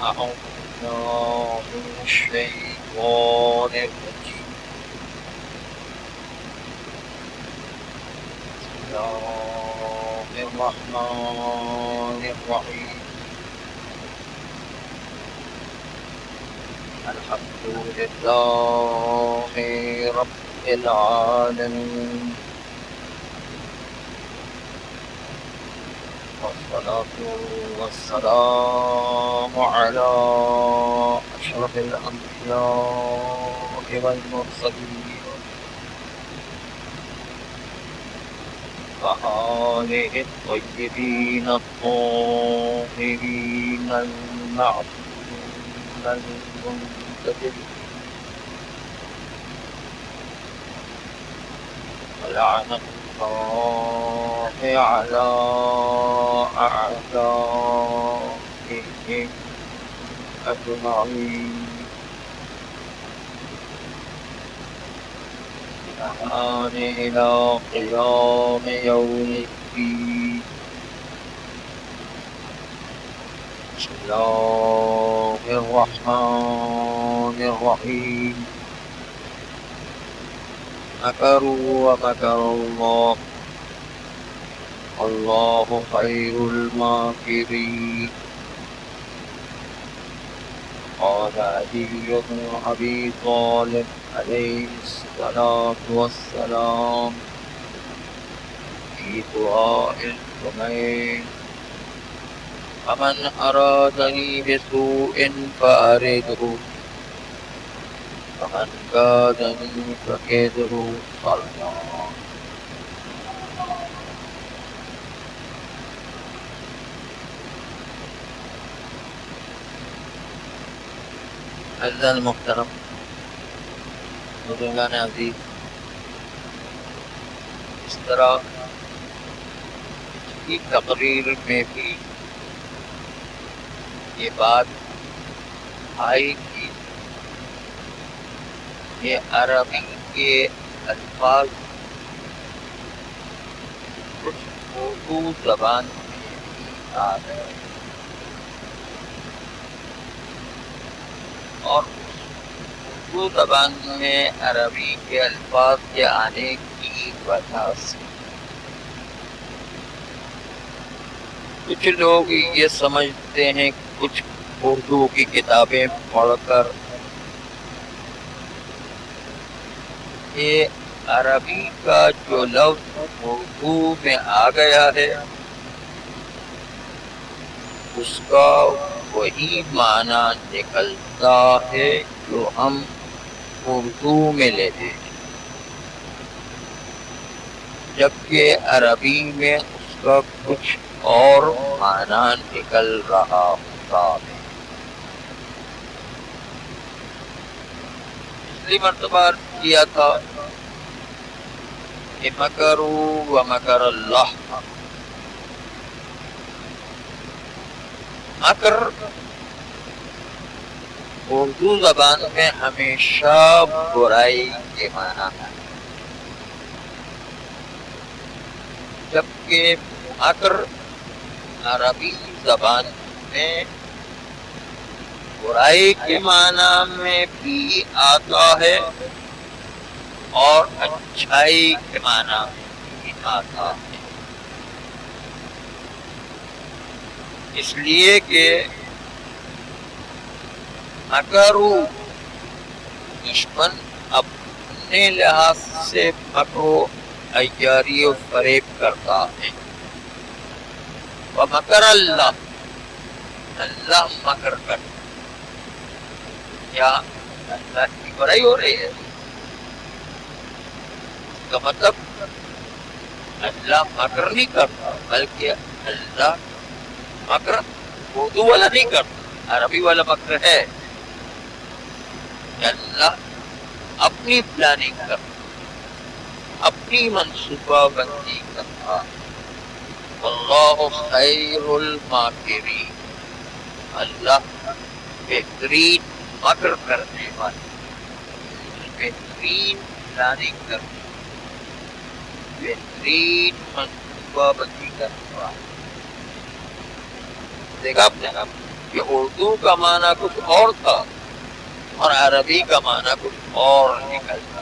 أعوذ بالله من الشيطان الرجيم. بسم الله الرحمن الرحيم. الحمد لله رب العالمين، والصلاة والسلام على أشرف الأنبياء والمرسلين وآله الطيبين الطاهرين المعصومين المنتجبين، ولعنة الله على أعدائهم أجمعين إلى قيام يوم الدين. بسم الله الرحمن الرحيم. مكروا ومكر الله والله خير الماكرين. قال علي بن أبي طالب عليه الصلاة والسلام في دعاء الجمعين: فمن أرادني بسوء فأرده، فمن كادني فكيده. صلى الله. عزیزان محترم، بزرگان عزیز، اس طرح کی تقریر میں بھی یہ بات آئی کہ یہ عربی کے الفاظ کچھ اردو زبان میں بھی آ گئے، اور اردو زبان میں عربی کے الفاظ کے آنے کی وجہ سے کچھ لوگ یہ سمجھتے ہیں کہ کچھ اردو کی کتابیں پڑھ کر یہ عربی کا جو لفظ اردو میں آ گیا ہے اس کا وہی معنی نکلتا ہے جو ہم اردو میں لیتے ہیں، جبکہ عربی میں اس کا کچھ اور معنی نکل رہا ہوتا ہے۔ پچھلی مرتبہ کیا تھا کہ مکروا ومکر اللہ، مکر اردو زبان میں ہمیشہ برائی کے معنی ہے، جبکہ مکر عربی زبان میں برائی کے معنی میں بھی آتا ہے اور اچھائی کے معنی میں بھی آتا ہے، اس لیے کہ مکرو دشمن اپنے لحاظ سے مکر و عیاری و فریب کرتا ہے، ومکر اللہ، اللہ مکر کرتا ہے، یا اللہ کی برائی ہو رہی ہے، اس کا مطلب اللہ مکر نہیں کرتا، بلکہ اللہ مکر اردو والا نہیں کرتا، عربی والا مکر ہے کہ اللہ اپنی پلاننگ کرتا، اپنی منصوبہ بندی کرتا، واللہ خیر الماکرین، اللہ بہترین مکر کرنے والا، بہترین پلاننگ کرنے والا، بہترین منصوبہ بندی کرنے والا۔ دیکھا آپ نے کہ اردو کا معنی کچھ اور تھا اور عربی کا معنی کچھ اور نکلتا.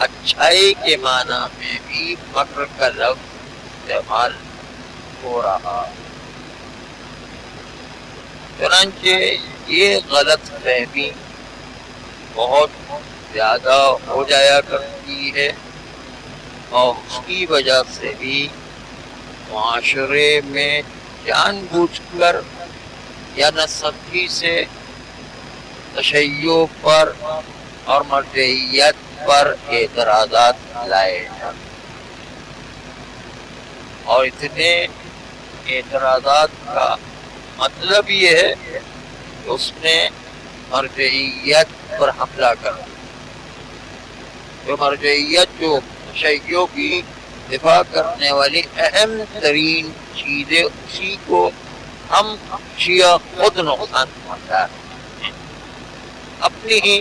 اچھائی کے معنی میں بھی مکر کا لفظ استعمال ہو رہا. چنانچہ یہ غلط فہمی بہت زیادہ ہو جایا کرتی ہے اور اس کی وجہ سے بھی معاشرے میں جان بوجھ کر یا نسبی سے تشیع پر اور مرجعیت پر اعتراضات لائے جاتے اور اتنے اعتراضات کا مطلب یہ ہے کہ اس نے مرجعیت پر حملہ کر دیا. جو مرجعیت جو تشیع کی دفاع کرنے والی اہم ترین چیزیں اسی کو ہم شیعہ خود نقصان پہنچا رہے ہیں. اپنی ہی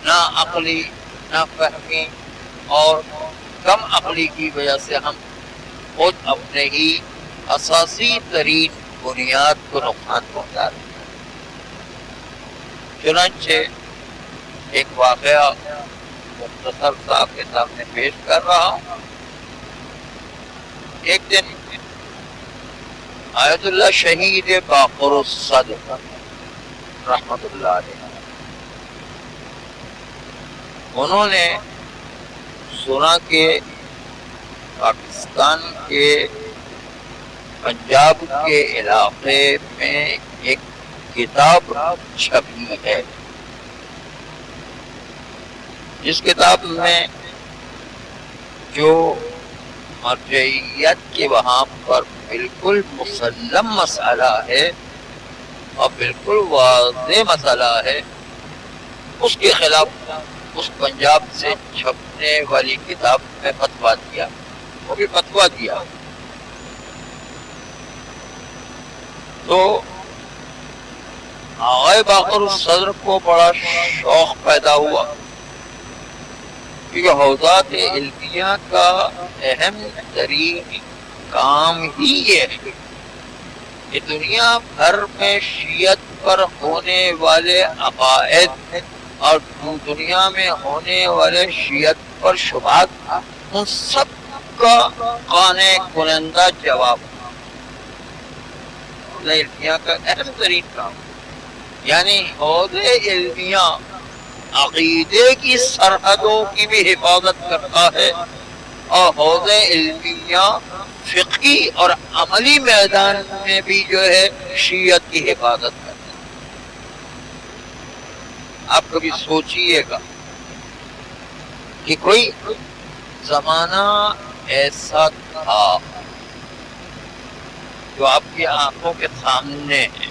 ناعقلی نافہمی اور کم عقلی کی وجہ سے ہم خود اپنے ہی اساسی ترین بنیاد کو نقصان پہنچا رہے ہیں. چنانچہ ایک واقعہ مختصر صاحب کے سامنے پیش کر رہا ہوں. ایک دن آیت اللہ شہید باقر الصدر رحمت اللہ علیہ انہوں نے سنا کہ پاکستان کے پنجاب کے علاقے میں ایک کتاب چھپی ہے جس کتاب میں جو مرجعیت کے وہاں پر بالکل مسلم مسئلہ ہے اور بالکل واضح مسئلہ ہے اس کے خلاف اس پنجاب سے چھپنے والی کتاب میں فتویٰ دیا. وہ بھی فتویٰ دیا تو آغا باقر الصدر کو بڑا شوق پیدا ہوا کیونکہ حوزات علمیہ کا اہم ترین کام ہی یہ ہے کہ دنیا بھر میں شیعت پر ہونے والے عقائد اور دنیا میں ہونے والے شیعت پر شبہات ان سب کا قانع کنندہ جواب علمیہ کا اہم ترین کام. یعنی حوض علمیہ عقیدے کی سرحدوں کی بھی حفاظت کرتا ہے اور حوض علمیہ فقہی اور عملی میدان میں بھی جو ہے شیعت کی حفاظت کرتا ہے. آپ کبھی سوچئے گا کہ کوئی زمانہ ایسا تھا جو آپ کی آنکھوں کے سامنے ہے،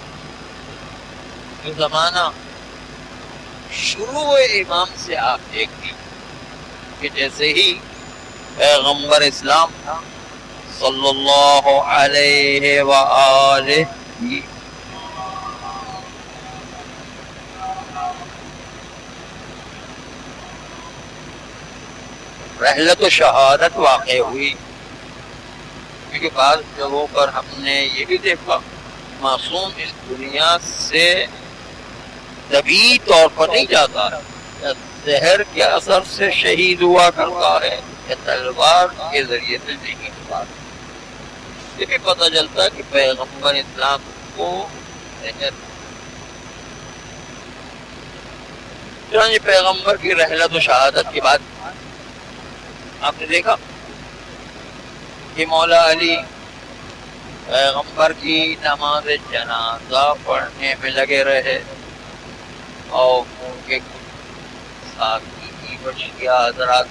جو زمانہ شروع امام سے آپ دیکھیں کہ جیسے ہی پیغمبر اسلام صلی اللہ علیہ وآلہ رحلت و شہادت واقع ہوئی، کیونکہ بعض جگہوں پر ہم نے یہ بھی دیکھا معصوم اس دنیا سے طبعی طور پر نہیں جاتا ہے، یا زہر کے اثر سے شہید ہوا کرتا ہے یا تلوار کے ذریعے سے نہیں ہوا. یہ بھی پتہ چلتا ہے کہ پیغمبر اسلام کو چنانچہ پیغمبر کی رحلت و شہادت کے بعد آپ نے دیکھا کہ مولا علی پیغمبر کی نماز جنازہ پڑھنے میں لگے رہے اور ان کے ساتھی بشیہ حضرات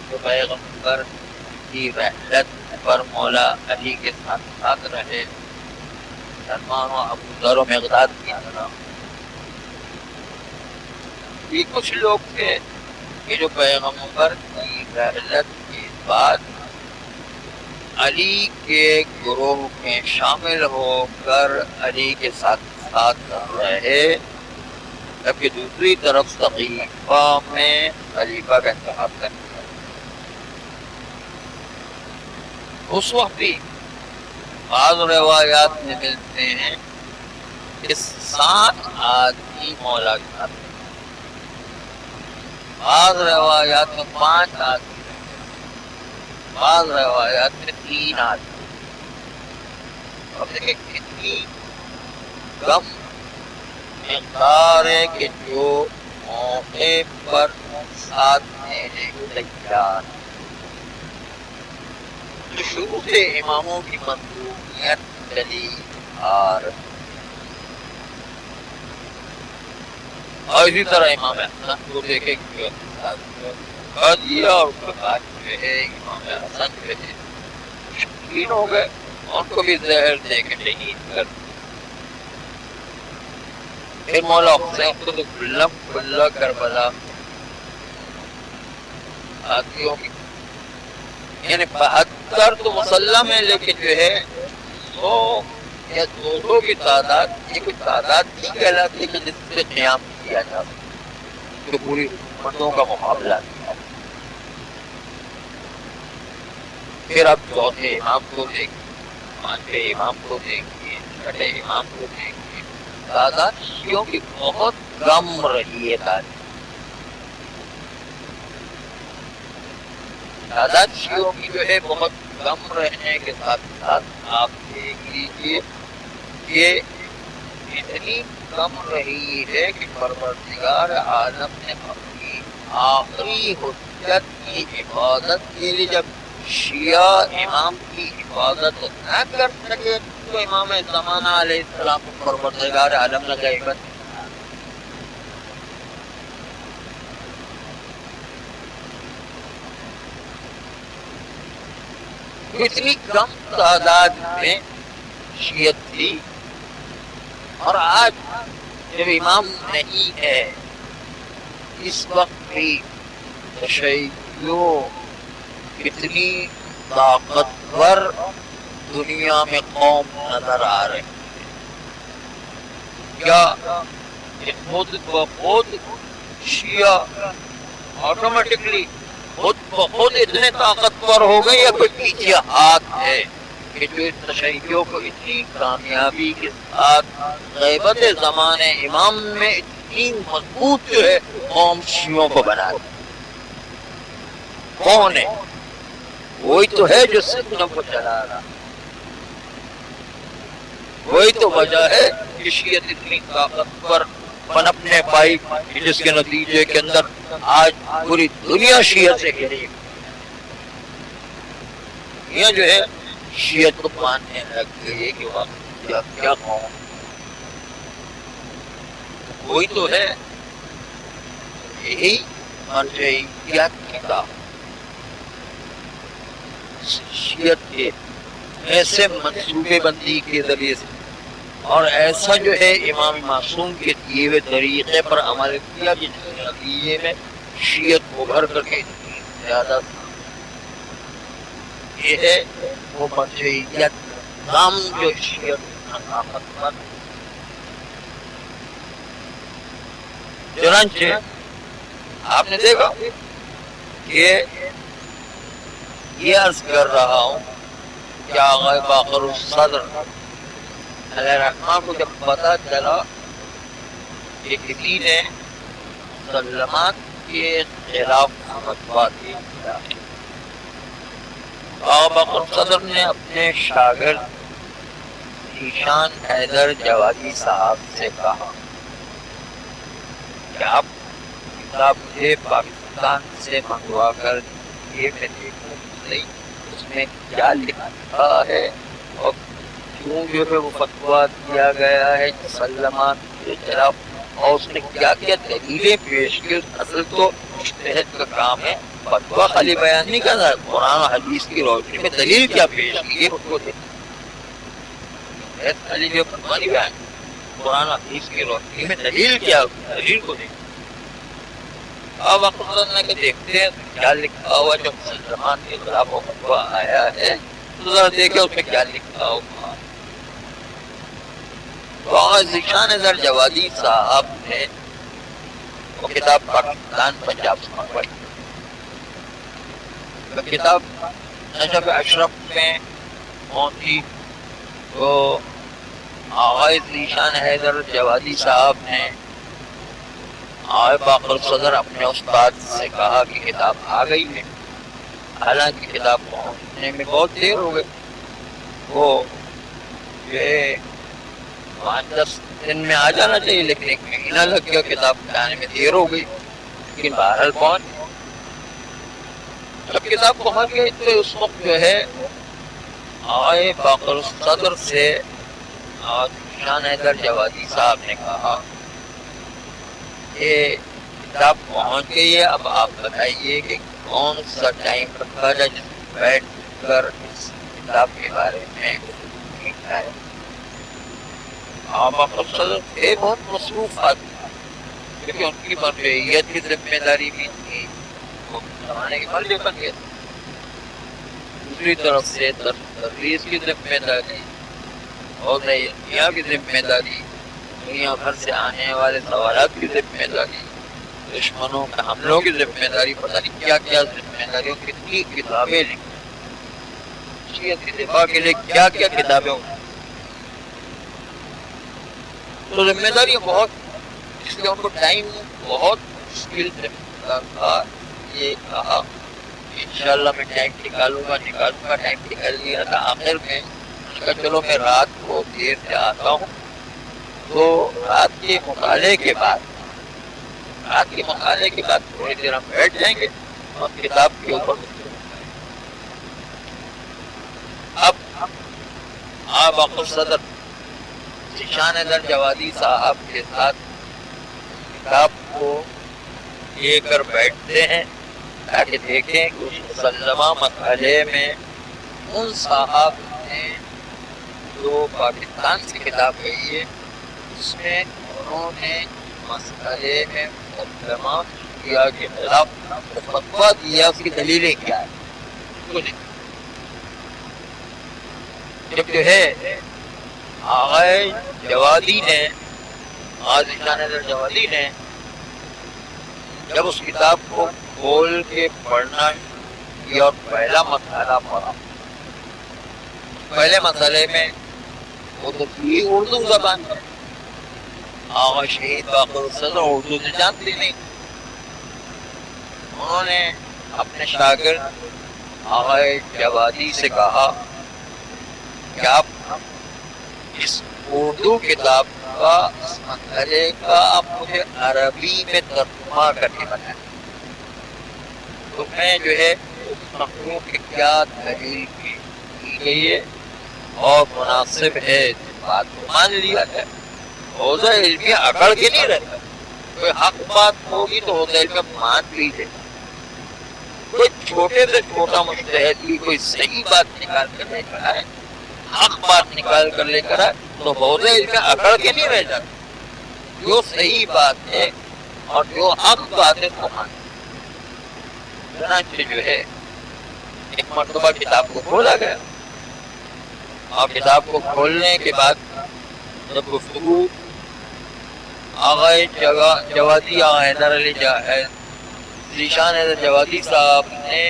جو پیغمبر کی رحلت پر مولا علی کے ساتھ ساتھ رہے، سلمان و ابو ذر و مقداد کی طرح. یہ کچھ لوگ تھے کہ جو پیغمبر کی رحلت کے بعد علی کے گروہ میں شامل ہو کر علی کے ساتھ ساتھ رہے، جبکہ دوسری طرف سقیفہ میں خلیفہ کا انتخاب کر دیا. اس وقت بھی بعض روایات میں ملتے ہیں کہ 7 آدمی مولا کے ساتھ، بعض روایات میں 5 آدمی، بعض روایات میں 3 آدمی. اب دیکھیں کتنی کم مقدار ہے کہ جو موقع پر ساتھ دینے کو تیار. شروع سے اماموں کی مطلوبیت چلی آ رہی. اور اسی طرح امام حسن کو دیکھیں کہ قادیہ اور بعد جو ہے امام حسن جو ہے شکین ہو گئے، ان کو بھی زہر دے کے شہید کر. پھر مولا حسین کو تو کھلا کھلا کربلا آدمیوں کی، یعنی 72 تو مسلم ہے، لیکن جو ہے 100 یا 200 کی تعداد، یہ کوئی تعداد نہیں کہلاتی کہ جس سے قیام کیا جا سکتا، جو پوری امتوں کا مقابلہ کیا. پھر اب چوتھے امام کو دیکھیے، 5ویں امام کو دیکھیے، 6ٹھے امام کو دیکھیے. تعداد شیعوں کی بہت کم رہی ہے. تعداد شیعوں کی جو ہے بہت کم رہنے کے ساتھ ساتھ آپ دیکھ لیجیے کہ اتنی کم رہی ہے کہ پروردگار عالم نے اپنی آخری حجت کی حفاظت کے لیے جب شیعہ امام کی حفاظت نہ کر سکے تو امام زمانہ علیہ السلام کو پروردگار عالم نے غیبت. اتنی کم تعداد میں شیعت تھی، اور آج جب امام نہیں ہے اس وقت بھی تشیع کتنی طاقتور دنیا میں قوم نظر آ رہی ہے. کیا خود بخود شیعہ آٹومیٹکلی خود بخود اتنے طاقتور ہو گئے، یا کوئی پیچھے ہاتھ ہے کہ جو اس تشیع کو اتنی کامیابی کے ساتھ غیبت زمان امام میں اتنی مضبوط جو ہے قوم شیعوں کو بنا دی؟ کون ہے؟ وہی تو ہے جو ستنوں کو چلا رہا، وہی تو وجہ ہے کہ شیعت اتنی طاقتور پنپنے پائی، جس کے نتیجے کے اندر آج پوری دنیا شیعت سے گھری. یہ جو ہے شیعت کو ماننے لگ گئی کہ وقت کیا قوم، وہی تو ہے. یہی مرجعیت کتاب شیعت کے ایسے منصوبے بندی کے ذریعے سے اور ایسا جو ہے امام معصوم کے دیے ہوئے طریقے پر عمل کیا جس کے نتیجے میں شیعت ابھر کر کے اتنی زیادہ. یہ ہے وہ مرجعیت نام جو شیعت طاقتور. چنانچہ آپ نے دیکھا کہ یہ عرض کر رہا ہوں کہ آغا باقر الصدر علیہ الرحمہ کو جب پتا چلا کہ کسی نے مسلمات کے خلاف فتویٰ دیا، آغا باقر الصدر نے اپنے شاگرد ذیشان حیدر جوادی صاحب سے کہا کہ آپ کتاب مجھے پاکستان سے منگوا کر یہ میں دیکھوں صحیح اس میں کیا لکھا ہے اور کیوں جو ہے وہ فتویٰ دیا گیا ہے مسلمان کے خلاف، اور اس نے کیا کیا دلیلیں پیش کی. اصل تو مجتہد کا کام ہے، فتویٰ خالی بیان نہیں کرنا، قرآن و حدیث کی روشنی میں دلیل کیا پیش کی ہے اس کو دیکھنا. خالی جو فتویٰ نہیں بیان، قرآن و حدیث کی روشنی میں دلیل کیا، دلیل کو دیکھنا. اب وقت نے کہ دیکھتے ہیں کیا لکھا ہوا جو مسلمان کے خلاف فتویٰ آیا ہے، تو ذرا دیکھیں اس میں کیا لکھا ہوا. تو ذیشان حیدر جوادی صاحب نے وہ کتاب پاکستان پنجاب سے منگوائی. کتاب نجف اشرف میں پہنچی تو آغا ذیشان حیدر جوادی صاحب نے آئے باقر صدر اپنے استاد سے کہا کہ کتاب آ گئی ہے، حالانکہ کتاب پہنچنے میں بہت دیر ہو گئی، وہ یہ 5-10 دن میں آ جانا چاہیے، لیکن 1 مہینہ لگ گیا، کتاب جانے میں دیر ہو گئی، لیکن بہرحال پہنچ گئی۔ جب کتاب پہنچ گئی تو اس وقت جو ہے آئے باقر صدر سے ذیشان حیدر جوادی صاحب نے کہا کہ کتاب پہنچ گئی ہے، اب آپ بتائیے کہ کون سا ٹائم رکھا جائے جس میں بیٹھ کر اس کتاب کے بارے میں سیکھا ہے۔ باقر صدر تھے بہت مصروف آدمی، کیونکہ ان کی مرجعیت کی ذمہ داری بھی تھی، وہ زمانے کے مرجع بن گئے تھے، دوسری طرف سے تدریس کی ذمہ داری اور دنیا کی ذمہ داری، دنیا بھر سے آنے والے سوالات کی ذمہ داری، دشمنوں کے حملوں کی ذمہ داری، پتہ نہیں کیا کیا ذمہ داریوں، کتنی کتابیں لکھی، شریعت کے دفاع کے لیے کیا کیا کتابیں ہوئی، تو ذمہ داری بہت، اس لیے ان کو ٹائم بہت مشکل سے ملتا تھا۔ یہ کہا انشاءاللہ میں ٹائم نکالوں گا، ٹائم نکال لیا تھا۔ آخر میں چلو میں رات کو دیر سے آتا ہوں، تو رات کے مطالعے کے بعد تھوڑی دیر ہم بیٹھ جائیں گے اور کتاب کے اوپر۔ اب باقر صدر ذیشان حیدر جوادی صاحب کے ساتھ کتاب کو لے کر بیٹھتے ہیں تاکہ دیکھیں کہ اس مسلمہ مسئلے میں ان صاحب نے جو پاکستان سے کتاب گئی ہے اس میں انہوں نے مسئلے میں مسلمہ کیا کے خلاف فتویٰ دیا، اس کی دلیلیں کیا ہے۔ جب جو ہے آغا جوادی نے ذیشان حیدر جوادی نے جب اس کتاب کو کھول کے پڑھنا کیا اور پہلا مسئلہ پڑھا، پہلے مسئلے میں وہ تو تھی اردو زبان، آغا شہید باقر صدر اردو سے جانتی نہیں، انہوں نے اپنے شاگرد آغا جوادی سے کہا کہ آپ اس اردو کتاب کا اس مسئلے کا آپ مجھے عربی میں ترجمہ کر کے بتائیں، تو میں جو ہے اس مخلوق کی کیا دلیل کی گئی ہے اور مناسب ہے، اس بات کو مان لیا ہے۔ حوزہ علمیہ اکڑ کے نہیں رہتا، کوئی حق بات ہوگی تو حوزہ علمیہ مان لیجیے، کوئی چھوٹے سے چھوٹا مجتہد کی کوئی صحیح بات نکال کر لے کر آئے، حق بات نکال کر لے کر آئے تو حوزہ علمیہ اکڑ کے نہیں رہ جاتا، جو صحیح بات ہے اور جو حق بات ہے تو مان۔ چنانچہ جو ہے ایک مرتبہ کتاب کو کھولا گیا اور کتاب کو کھولنے کے بعد جب گفتگو آغا جوادی حیدر علی ذیشان حیدر جوادی صاحب نے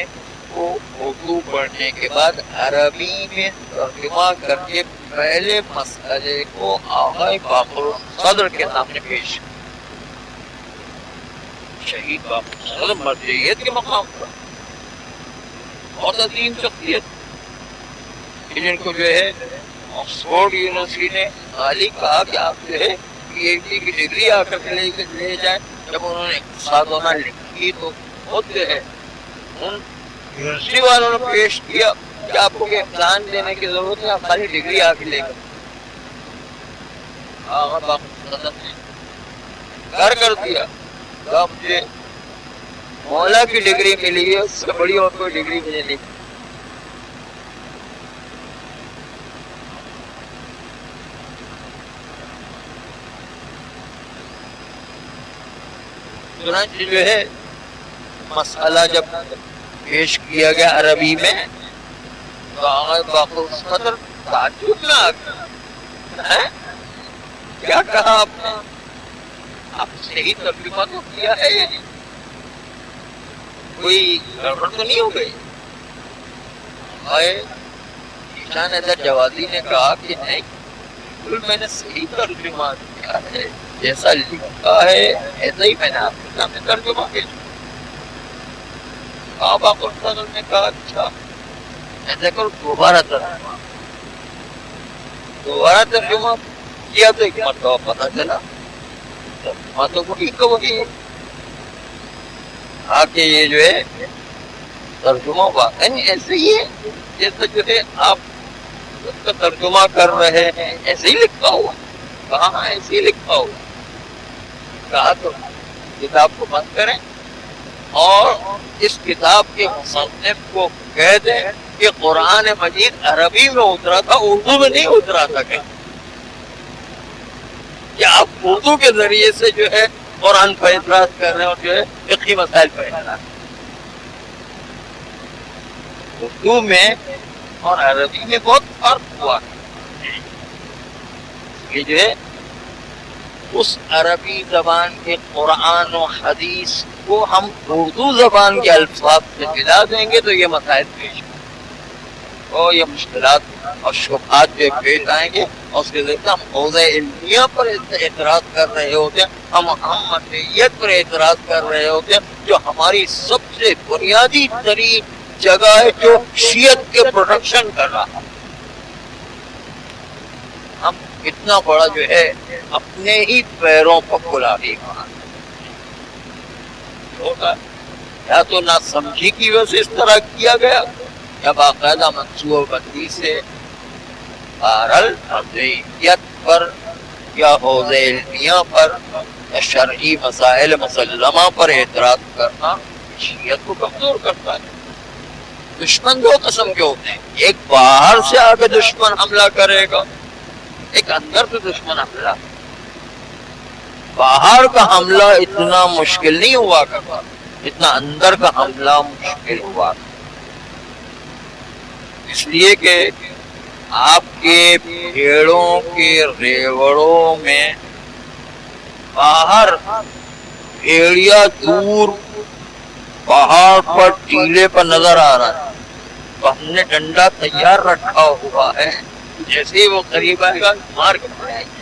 کو اردو پڑھنے کے بعد عربی میں ترجمہ کر کے پہلے مسئلے کو آغا باقر صدر کے سامنے پیش کیا۔ شہید باقر صدر مرجعیت کے مقام پر بہت عظیم شخصیت، جن کو جو ہے آکسفورڈ یونیورسٹی نے خالی کہا کہ آپ جو ہے پی ایچ ڈی کی ڈگری آ کر لے جائیں، جب انہوں نے اقتصادانہ لکھی تو خود جو ہے ان یونیورسٹی والوں نے پیش کیا کہ آپ کو امتحان دینے کی ضرورت ہے، آپ خالی ڈگری آ کے لے کر آغا باقر صدر نے کر دیا، تو مجھے مولا کی ڈگری ملی ہے، اس سے بڑی اور کوئی ڈگری مجھے نہیں۔ چنانچہ جو ہے مسئلہ جب پیش کیا گیا عربی میں تو آغا باقر صدر تعجب میں آ گیا، کیا کہا آپ نے؟ آپ صحیح ترجمہ تو کیا ہے یا نہیں؟ کوئی گڑبڑ تو نہیں ہو گئی؟ ذیشان حیدر جوادی نے کہا کہ نہیں، بالکل میں نے صحیح ترجمہ کیا ہے، جیسا لکھا ہے ایسا ہی میں نے آپ کے سامنے ترجمہ کیا۔ آپ نے کہا اچھا ایسا کرو، دوبارہ ترجمہ کیا تو ایک مرتبہ پتا چلا باتوں کو ٹھیک وہی آگے یہ جو ہے ترجمہ واقعی ایسے ہی ہے جیسا جو ہے آپ اس کا ترجمہ کر رہے ہیں، ایسے ہی لکھا ہوا، کہاں ایسے ہی لکھا ہوا، کہا تو کتاب کو بند کریں اور اس کتاب کے مصنف کو کہہ دیں کہ قرآن مجید عربی میں اترا تھا، اردو میں نہیں اترا تھا، کہ آپ اردو کے ذریعے سے جو ہے قرآن پر اعتراض کر رہے ہیں اور جو ہے فقہی مسائل پر اعتراض۔ اردو میں اور عربی میں بہت فرق ہوا، یہ جو ہے اس عربی زبان کے قرآن و حدیث کو ہم اردو زبان کے الفاظ سے ملا دیں گے تو یہ مسائل پیش اور یہ مشکلات اور شبہات جو پیش آئیں گے، اور اس کے ذریعے ہم حوض علمیہ پر اعتراض کر رہے ہوتے ہیں، ہم احمدیت پر اعتراض کر رہے ہوتے ہیں، جو ہماری سب سے بنیادی ترین جگہ ہے جو شیعت کے پروٹیکشن کر رہا ہے۔ ہم اتنا بڑا جو ہے اپنے ہی پیروں پر کلاڑی ہوگا، یا تو نہ سمجھی کی وجہ سے اس طرح کیا گیا یا باقاعدہ منصوبہ بندی سے بہرحال حدیثیت پر یا حوض علمیہ پر یا شرعی مسائل مسلمہ پر اعتراض کرنا شیعت کو کمزور کرتا ہے۔ دشمن دو قسم کے ہوتے ہیں، ایک باہر سے آ کے دشمن حملہ کرے گا، ایک اندر سے دشمن حملہ۔ باہر کا حملہ اتنا مشکل نہیں ہوا کرتا اتنا اندر کا حملہ مشکل ہوا، اس لیے کہ آپ کے بھیڑوں کے ریوڑوں میں باہر بھیڑیا دور پہاڑ پر ٹیلے پر نظر آ رہا ہے، تو ہم نے ڈنڈا تیار رکھا ہوا ہے، جیسے ہی وہ قریب آئے گا مار کے پڑے گا۔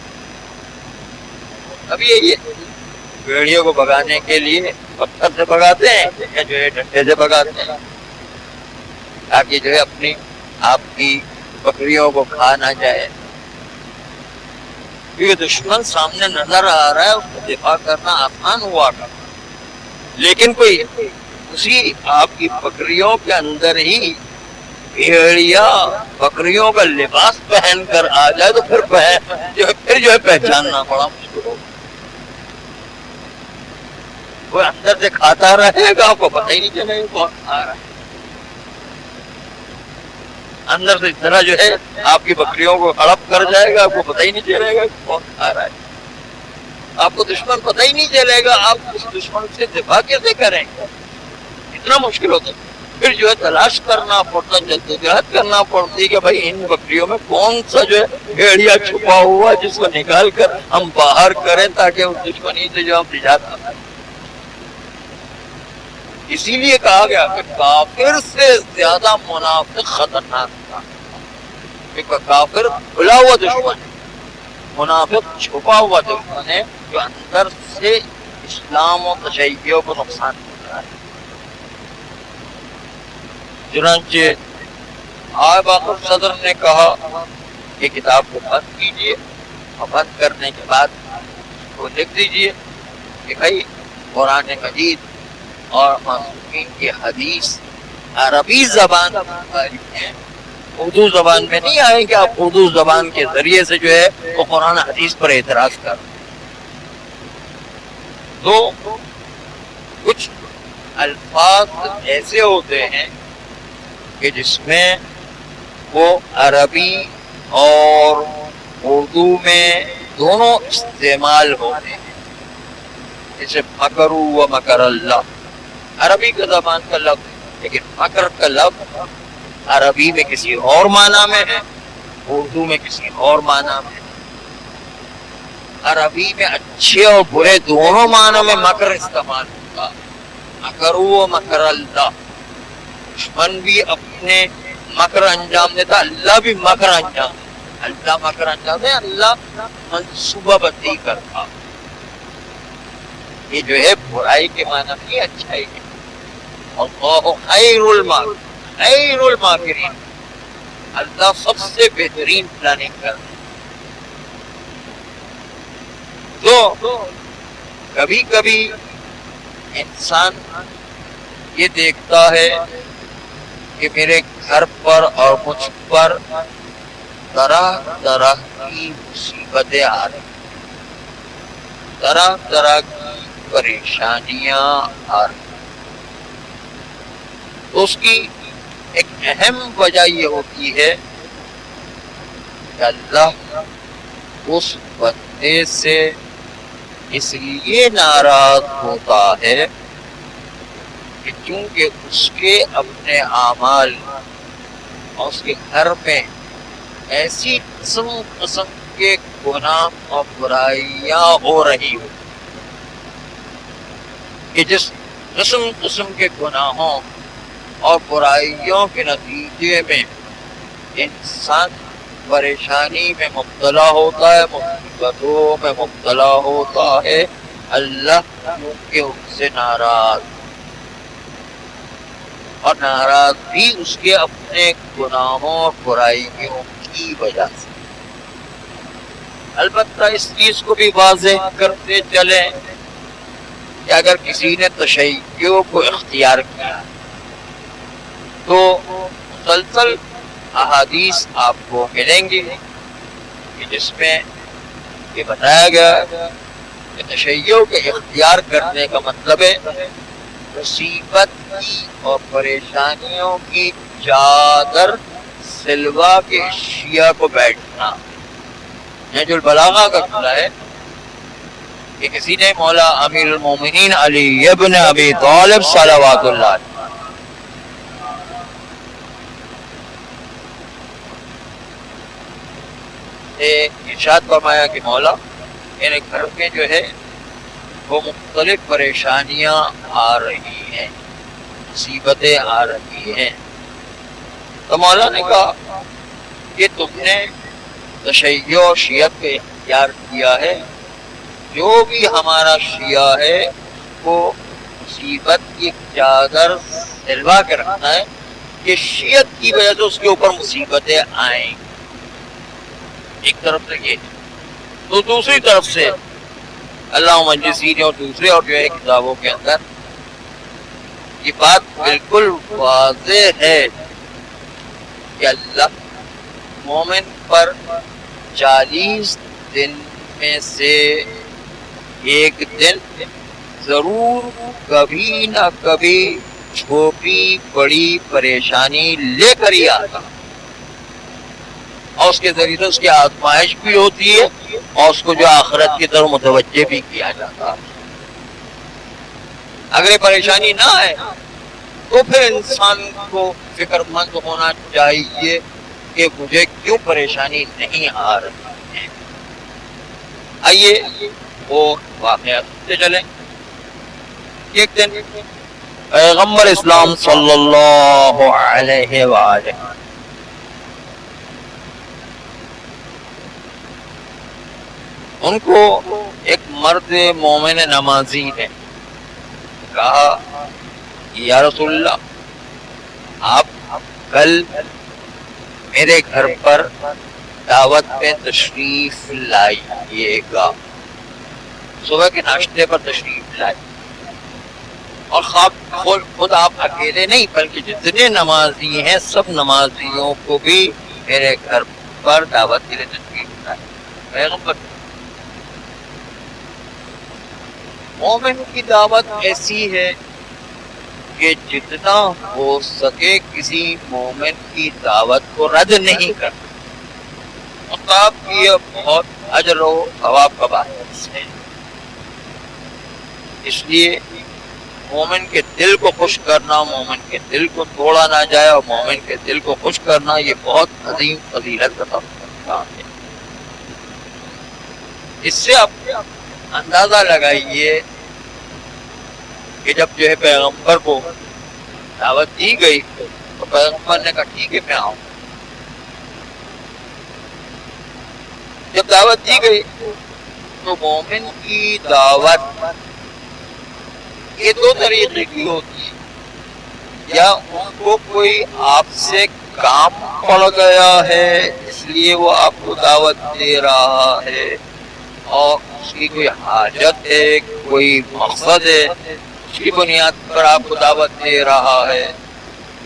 اب یہ بھیڑیوں کو بھگانے کے لیے پتھر سے بھگاتے ہیں یا جو ہے ڈنڈے سے بھگاتے ہیں، تاکہ جو ہے اپنی آپ کی بکریوں کو کھا نہ جائے، کیونکہ دشمن سامنے نظر آ رہا ہے، اس کو دفاع کرنا آسان ہوا کرتا، لیکن کوئی اسی آپ کی بکریوں کے اندر ہی بھیڑیا بکریوں کا لباس پہن کر آ جائے تو پھر جو ہے پہچاننا بڑا مشکل ہوگا۔ وہ اندر سے کھاتا رہے گا، آپ کو پتہ ہی نہیں چلے گا کون کھا رہا ہے، اندر سے اس طرح جو ہے آپ کی بکریوں کو ہڑپ کر جائے گا، آپ کو پتہ ہی نہیں چلے گا کون کھا رہا ہے، آپ کو دشمن پتہ ہی نہیں چلے گا، آپ اس دشمن سے دفاع کیسے کریں گے، اتنا مشکل ہوتا ہے۔ پھر جو ہے تلاش کرنا پڑتا، جدوجہد کرنا پڑتی کہ بھائی ان بکریوں میں کون سا جو ہے بھیڑیا چھپا ہوا جس کو نکال کر ہم باہر کریں تاکہ اس دشمنی سے جو ہم نجات آ جائے۔ اسی لیے کہا گیا کہ کافر سے زیادہ منافق خطرناک تھا، کیونکہ کافر کھلا ہوا دشمن ہے، منافق چھپا ہوا دشمن ہے جو اندر سے اسلام و تشیع کو نقصان کرتا ہے۔ چنانچہ آئے باقر صدر نے کہا کہ کتاب کو بند کیجیے، اور بند کرنے کے بعد وہ لکھ دیجیے کہ بھائی قرآن مجید اور معصومین کی حدیث عربی زبان میں، اردو زبان میں نہیں آئیں کہ آپ اردو زبان کے ذریعے سے جو ہے وہ قرآن حدیث پر اعتراض کر۔ تو کچھ الفاظ ایسے ہوتے ہیں کہ جس میں وہ عربی اور اردو میں دونوں استعمال ہوتے ہیں، جیسے مکروا و مکر اللہ عربی کا زبان کا لفظ، لیکن مکر کا لفظ عربی میں کسی اور معنی میں ہے، اردو میں کسی اور معنی میں۔ عربی میں اچھے اور برے دونوں معنی میں مکر استعمال ہوگا، مکروا و مکر اللہ، دشمن بھی اپنے مکر انجام دیتا، اللہ بھی مکر انجام دیتا۔ اللہ مکر انجام ہے، اللہ منصوبہ بندی کرتا. یہ جو ہے برائی کے معنی نہیں، اچھائی ہے. اللہ خیر الماکرین، اللہ سب سے بہترین پلاننگ کرتا. تو کبھی کبھی انسان یہ دیکھتا ہے کہ میرے گھر پر اور مجھ پر طرح طرح کی مصیبتیں آ رہی، طرح طرح کی پریشانیاں آ رہی. تو اس کی ایک اہم وجہ یہ ہوتی ہے کہ اللہ اس بندے سے اس لیے ناراض ہوتا ہے کہ چونکہ اس کے اپنے اعمال اور اس کے گھر میں ایسی قسم قسم کے گناہ اور برائیاں ہو رہی ہو کہ جس قسم قسم کے گناہوں اور برائیوں کے نتیجے میں انسان پریشانی میں مبتلا ہوتا ہے، مصیبتوں میں مبتلا ہوتا ہے، اللہ کیونکہ اس سے ناراض، اور ناراض بھی اس کے اپنے گناہوں اور برائیوں کی وجہ سے. البتہ اس چیز کو بھی واضح کرتے چلیں کہ اگر کسی نے تشیع کو اختیار کیا تو مسلسل احادیث آپ کو ملیں گی کہ جس میں یہ بتایا گیا کہ تشیع کے اختیار کرنے کا مطلب ہے مصیبت کی اور پریشانیوں کی چادر سلوا کے شیعہ کو بیٹھنا. نہج البلاغہ کا کہنا ہے کہ کسی نے مولا امیر المومنین علی ابن ابی طالب صلوات اللہ علیہ ارشاد فرمایا کہ مولا میرے گھر میں جو ہے وہ مختلف پریشانیاں آ رہی ہیں، مصیبتیں آ رہی ہیں. تو مولا نے کہا کہ تم نے تشیع و شیعت کو اختیار کیا ہے، جو بھی ہمارا شیعہ ہے وہ مصیبت کی چادر سلوا کے رکھنا ہے کہ شیعت کی وجہ سے اس کے اوپر مصیبتیں آئیں. ایک طرف سے یہ، تو دوسری طرف سے اللہ مجلسین اور دوسرے اور جو ہے کتابوں کے اندر یہ بات بالکل واضح ہے کہ اللہ مومن پر 40 دن میں سے ایک دن ضرور کبھی نہ کبھی چھوٹی بڑی پریشانی لے کر ہی آتا، اور اس کے ذریعے سے اس کی آزمائش بھی ہوتی ہے اور اس کو جو آخرت کی طرف متوجہ بھی کیا جاتا. اگر پریشانی نہ آئے تو پھر انسان کو فکر مند ہونا چاہیے کہ مجھے کیوں پریشانی نہیں آ رہی ہے. آئیے وہ واقعات سے چلیں. ایک دن پیغمبر اسلام صلی اللہ علیہ وآلہ ان کو ایک مرد مومن نمازی نے کہا یا رسول اللہ، آپ کل میرے گھر پر دعوت پہ تشریف لائیے گا، صبح کے ناشتے پر تشریف لائیے، اور خود آپ اکیلے نہیں بلکہ جتنے نمازی ہیں سب نمازیوں کو بھی میرے گھر پر دعوت کے لیے تشریف لائیے. پیغمبر مومن کی دعوت ایسی ہے کہ جتنا ہو سکے کسی مومن کی دعوت کو رد نہیں کرنا، مطلب یہ بہت اجر و ثواب کا باعث ہے. اس لیے مومن کے دل کو خوش کرنا، مومن کے دل کو توڑا نہ جائے، اور مومن کے دل کو خوش کرنا یہ بہت عظیم فضیلت کا کام ہے. اس سے آپ اندازہ لگائیے کہ جب جو ہے پیغمبر کو دعوت دی گئی تو پیغمبر نے کہا ٹھیک ہے میں آؤں. جب دعوت دی گئی تو مومن کی دعوت یہ دو طریقے کی ہوتی ہے، یا اس کو کوئی آپ سے کام پڑ گیا ہے اس لیے وہ آپ کو دعوت دے رہا ہے، اور اس کی کوئی حاجت ہے، کوئی مقصد ہے، اس کی بنیاد پر آپ کو دعوت دے رہا ہے،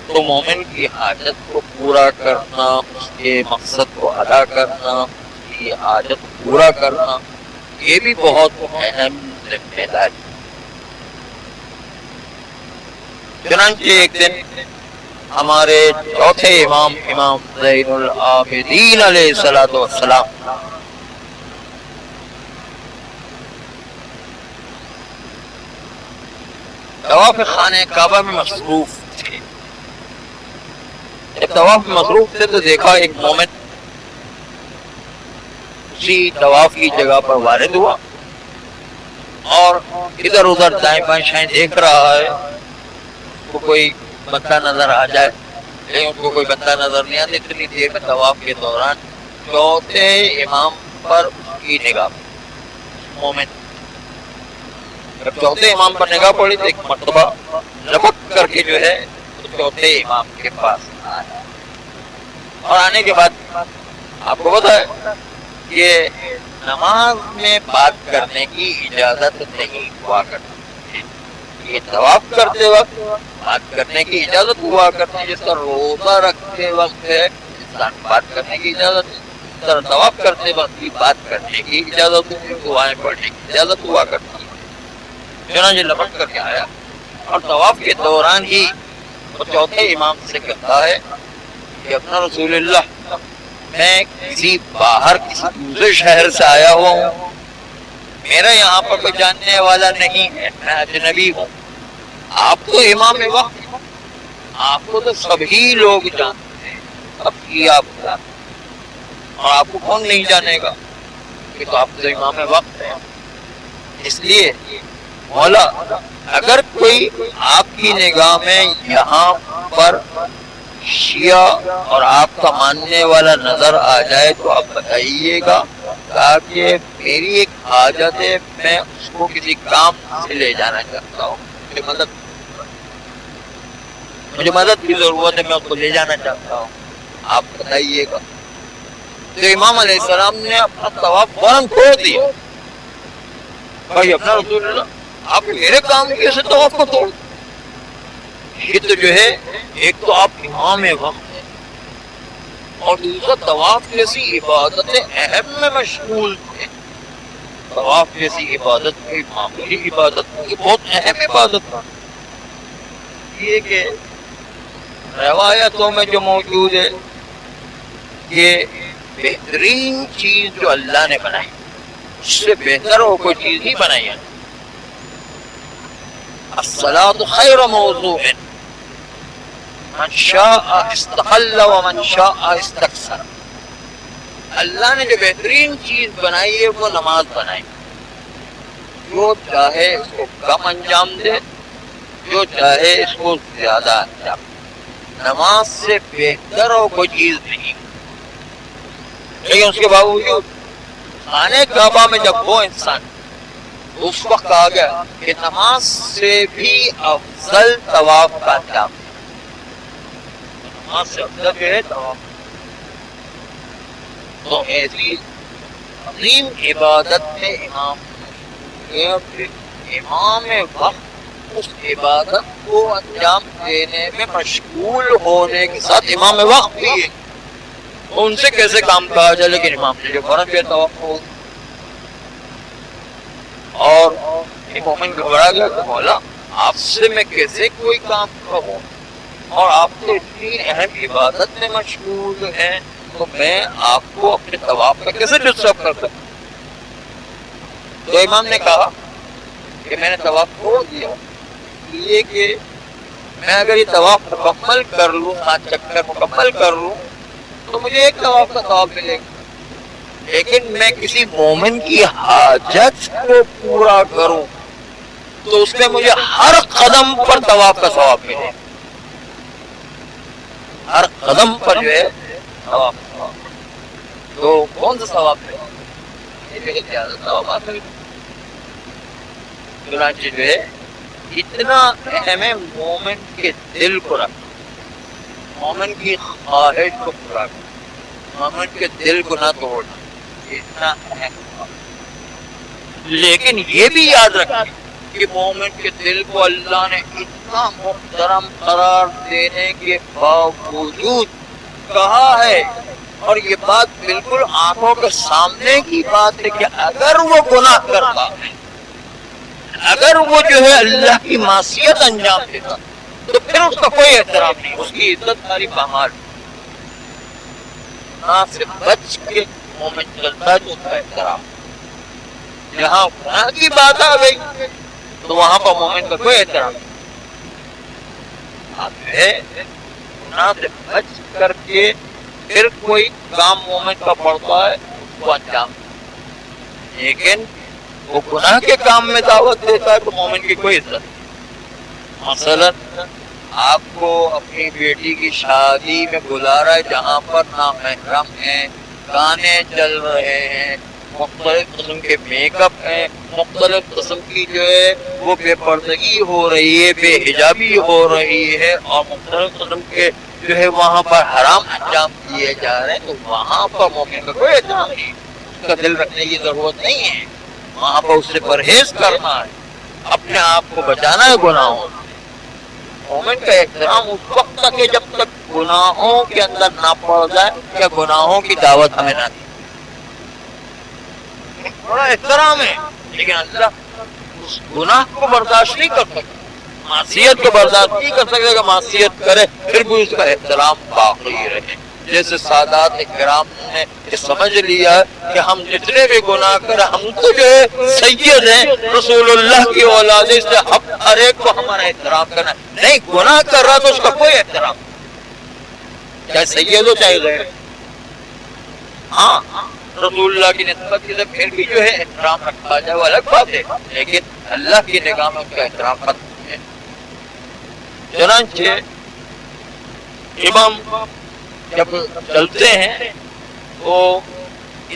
تو مومن کی حاجت کو پورا کرنا، اس کے مقصد کو ادا کرنا، اس کی حاجت پورا کرنا، یہ بھی بہت اہم ذمہ داری۔ چنانچہ ایک دن ہمارے چوتھے امام زین العابدین علیہ السلام طواف خانہ کعبہ میں مصروف تھے۔ جب طواف میں مصروف تھے تو دیکھا ایک مومن اسی طواف کی جگہ پر وارد ہوا اور ادھر ادھر دائیں بائیں شائیں دیکھ رہا ہے، کو کوئی بندہ نظر آ جائے، لیکن ان کو کوئی بندہ نظر نہیں آتا۔ اتنی دیر میں طواف کے دوران چوتھے امام پر اس کی نگاہ مومن، جب چوتھے امام پر نگاہ پڑی تو ایک مرتبہ لپک کر کے جو ہے چوتھے امام کے پاس آیا، اور آنے کے بعد آپ کو پتا ہے کہ نماز میں بات کرنے کی اجازت نہیں ہوا کرتی، یہ طواف کرتے وقت بات کرنے کی اجازت ہوا کرتی ہے، جس طرح روزہ رکھتے وقت ہے انسان بات کرنے کی اجازت ہے، اس طرح طواف کرتے وقت بھی بات کرنے کی اجازت ہے، دعائیں پڑھنے کی اجازت ہوا کرتی ہے۔ چنانچہ لپٹ کر کے آیا اور طواف کے دوران ہی وہ چوتھے امام سے کہتا ہے کہ اپنا رسول اللہ، میں کسی باہر کسی دوسرے شہر سے آیا ہوا ہوں، میرا یہاں پر کوئی جاننے والا نہیں ہے، میں اجنبی ہوں، آپ تو امام وقت، آپ کو تو سبھی لوگ جانتے ہیں، اب کی آپ کو، اور آپ کو کون نہیں جانے گا، کہ تو آپ تو امام وقت ہیں۔ اس لیے مولا اگر کوئی آپ کی نگاہ میں یہاں پر شیعہ اور آپ کا ماننے والا نظر آ جائے تو آپ بتائیے گا، تاکہ میری ایک حاجت ہے، میں اس کو کسی کام سے لے جانا چاہتا ہوں، مجھے مدد کی ضرورت ہے، میں اس کو لے جانا چاہتا ہوں، آپ بتائیے گا۔ تو امام علیہ السلام نے اپنا طواف فوراً کھول دیا، بھائی اپنا رسول اللہ، آپ میرے کام کیسے طواف کو توڑ؟ یہ تو جو ہے ایک تو آپ امام وقت ہیں، اور دوسرا طواف جیسی عبادت اہم میں مشغول تھے۔ طواف جیسی عبادت کوئی معمولی عبادت نہیں، بہت اہم عبادت ہے۔ یہ کہ روایتوں میں جو موجود ہے کہ بہترین چیز جو اللہ نے بنائی، اس سے بہتر ہو کوئی چیز نہیں بنائی ہے۔ الصلاۃ خیر موضوع، من شاء استقل ومن شاء استکثر۔ اللہ نے جو بہترین چیز بنائی ہے وہ نماز بنائی، جو چاہے اس کو کم انجام دے، جو چاہے اس کو زیادہ انجام دے، نماز سے بہتر ہو کوئی چیز نہیں۔ لیکن اس کے باوجود خانہ کعبہ میں جب وہ انسان اس وقت آ گیا کہ نماز سے بھی افضل طواف کا انجام، نماز سے افضل جو ہے طواف، تو ایسی عظیم عبادت میں امام وقت اس عبادت کو انجام دینے میں مشغول ہونے کے ساتھ امام وقت بھی ہے، ان سے کیسے کام کہا جائے؟ لیکن امام نے جو فوراً جو توقع ہو، اور مومن گھبرا گیا کہ مولا آپ سے میں کیسے کوئی کام کہوں، اور آپ تو اتنی اہم عبادت میں مشغول ہیں، تو میں آپ کو اپنے طواف میں کیسے ڈسٹرب کر سکتا؟ تو امام نے کہا کہ میں نے طواف چھوڑ دیا، یہ کہ میں اگر یہ طواف مکمل کر لوں، 7 چکر مکمل کر لوں تو مجھے ایک طواف کا ثواب ملے گا، لیکن میں کسی مومن کی حاجت کو پورا کروں تو اس میں مجھے ہر قدم پر طواف کا ثواب ملے، ہر قدم پر جو ہے طواف کا ثواب۔ تو کون سا ثواب ہے؟ یہ زیادہ ثواب حاصل. چنانچہ جو ہے اتنا اہم ہے مومن کے دل کو رکھنا، مومن کی خواہش کو پورا کرنا، مومن کے دل کو نہ توڑنا، اتنا اہم. لیکن یہ بھی یاد رکھنا کہ مومن کے دل کو اللہ نے اتنا محترم قرار دینے کے باوجود کہا ہے، اور یہ بات بالکل آنکھوں کے سامنے کی بات ہے کہ اگر وہ گناہ کرتا ہے، اگر وہ جو ہے اللہ کی معصیت انجام دیتا تو پھر اس کا کوئی احترام نہیں، اس کی عزت ساری پامال. گناہ سے بچ کے مومن چلتا ہے تو اس کا احترام. جہاں گناہ کی بات آ گئی تو وہاں پر مومن کا کوئی احترام نہیں. گناہ سے بچ کر کے پھر کوئی کام مومن کا پڑتا ہے اس کو انجام. لیکن وہ گناہ کے کام میں دعوت دیتا ہے تو مومن کی کوئی عزت نہیں. مثلا آپ کو اپنی بیٹی کی شادی میں بلا رہا ہے جہاں پر نامحرم ہیں، گانے چل رہے ہیں، مختلف قسم کے میک اپ ہیں، مختلف قسم کی جو ہے وہ بے پردگی ہو رہی ہے، بے حجابی ہو رہی ہے، اور مختلف قسم کے جو ہے وہاں پر حرام انجام دیے جا رہے ہیں، تو وہاں پر مومن کا کوئی احترام نہیں، اس کا دل رکھنے کی ضرورت نہیں ہے. وہاں پر اس سے پرہیز کرنا ہے، اپنے آپ کو بچانا ہے گناہوں. مومن کا احترام اس وقت تک ہے جب تک گناہوں کے اندر نہ پڑ جائے یا گناہوں کی دعوت ہمیں نہ دی. بڑا احترام ہے، لیکن اللہ اس گناہ کو برداشت نہیں کر سکتا، معصیت کو برداشت نہیں کر سکتا کہ معصیت کرے پھر بھی اس کا احترام باقی رہے. جیسے سادات کرام نے یہ سمجھ لیا کہ ہم جتنے بھی گناہ کریں ہم تو جو ہے سید ہیں، رسول اللہ کی اولاد، اس سے ہر ایک کو ہمارا احترام کرنا. نہیں، گناہ کر رہا تو اس کا کوئی احترام، چاہے سید ہو چاہے غیر. ہاں رسول اللہ کی نسبت سے پھر بھی جو ہے احترام رکھا جائے وہ الگ بات ہے، لیکن اللہ کی نگاہ میں اس کا احترام ختم ہے. چنانچہ امام جب چلتے ہیں تو